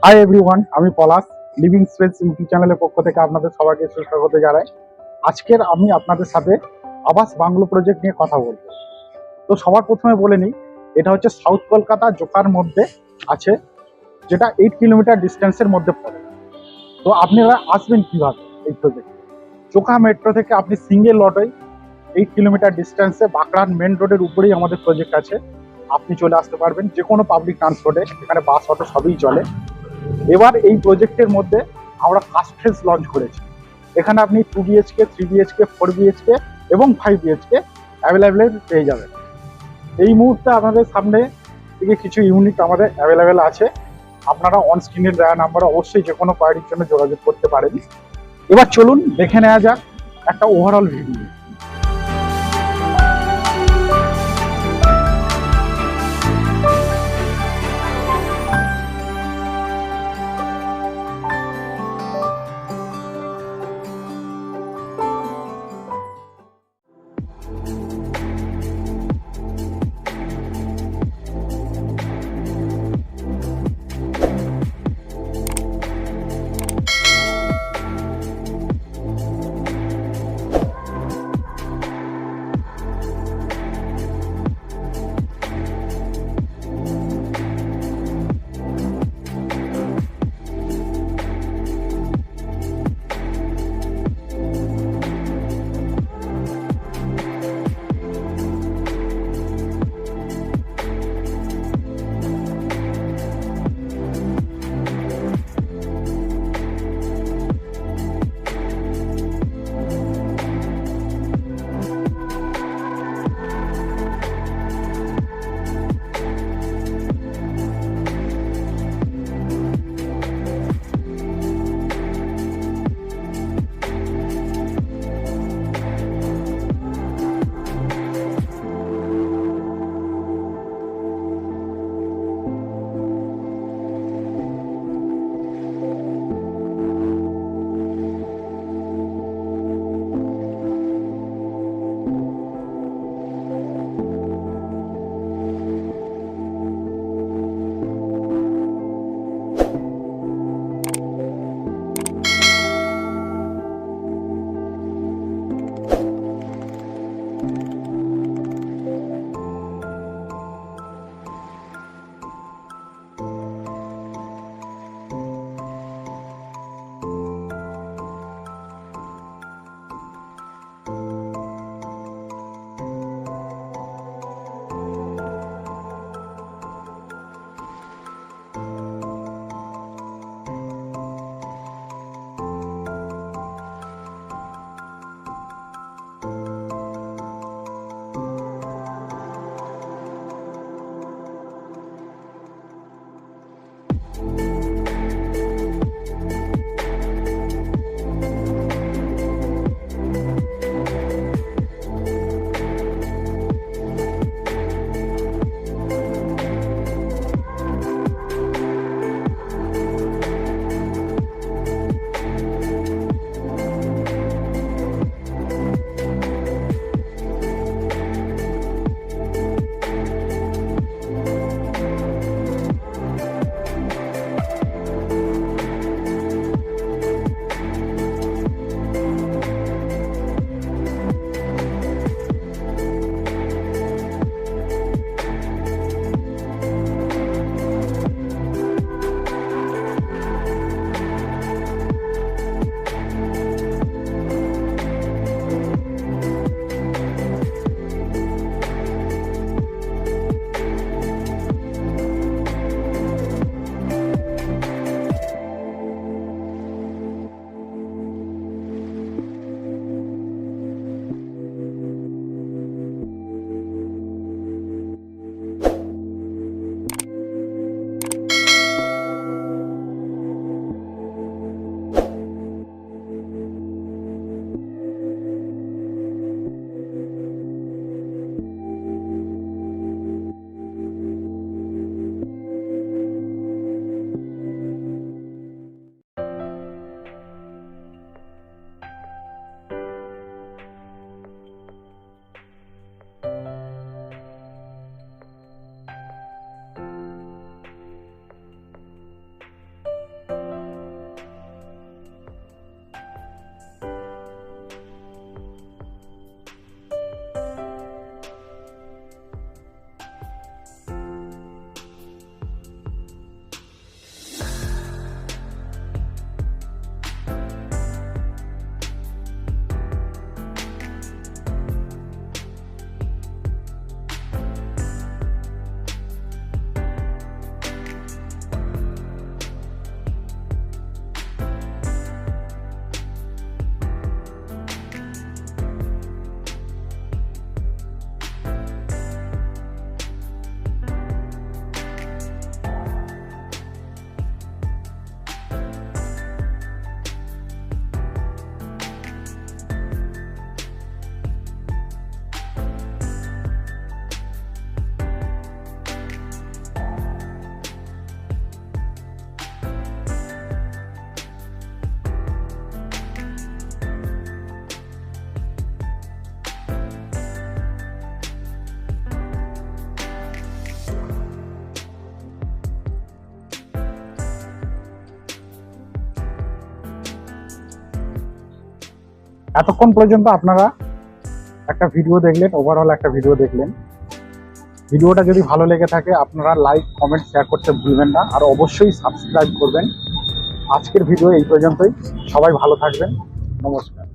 Hi everyone, আমি পলাশ। Living space YouTube চ্যানেলের পক্ষ থেকে আপনাদের সবাইকে সুস্বাগত জানাই। আজকের আমি আপনাদের সাথে আবাস বাংলো প্রজেক্ট নিয়ে কথা বলবো। তো সবার প্রথমে বলে নিই, এটা হচ্ছে সাউথ কলকাতা জোকার মধ্যে আছে, যেটা 8 কিলোমিটার ডিস্টেন্সের মধ্যে পড়ে। তো আপনারা আসবেন কিভাবে এই প্রজেক্ট? চোকা মেট্রো থেকে আপনি সিঙ্গেল অটোয় 8 কিলোমিটার ডিস্টেন্সে বাঁকড়ার মেন রোডের উপরেই আমাদের প্রজেক্ট আছে। আপনি চলে আসতে পারবেন যে কোনো পাবলিক ট্রান্সপোর্টে, এখানে বাস অটো সবই চলে। এবার এই প্রজেক্টের মধ্যে আমরা ফার্স্ট ফেজ লঞ্চ করেছি। এখানে আপনি 2 BHK, 3 BHK, 4 BHK এবং 5 BHK অ্যাভেলেবেল পেয়ে যাবেন। এই মুহূর্তে আমাদের সামনে থেকে কিছু ইউনিট আমাদের অ্যাভেলেবেল আছে। আপনারা অন স্ক্রিনের দেওয়া নাম্বারে অবশ্যই যে কোনো কোয়ারির জন্য যোগাযোগ করতে পারেন। এবার চলুন দেখে নেওয়া যাক একটা ওভারঅল ভিডিও। এতক্ষণ পর্যন্ত আপনারা একটা ভিডিও দেখলেন, ওভারঅল একটা ভিডিও দেখলেন। ভিডিওটা যদি ভালো লেগে থাকে আপনারা লাইক, কমেন্ট, শেয়ার করতে ভুলবেন না, আর অবশ্যই সাবস্ক্রাইব করবেন। আজকের ভিডিও এই পর্যন্তই। সবাই ভালো থাকবেন। নমস্কার।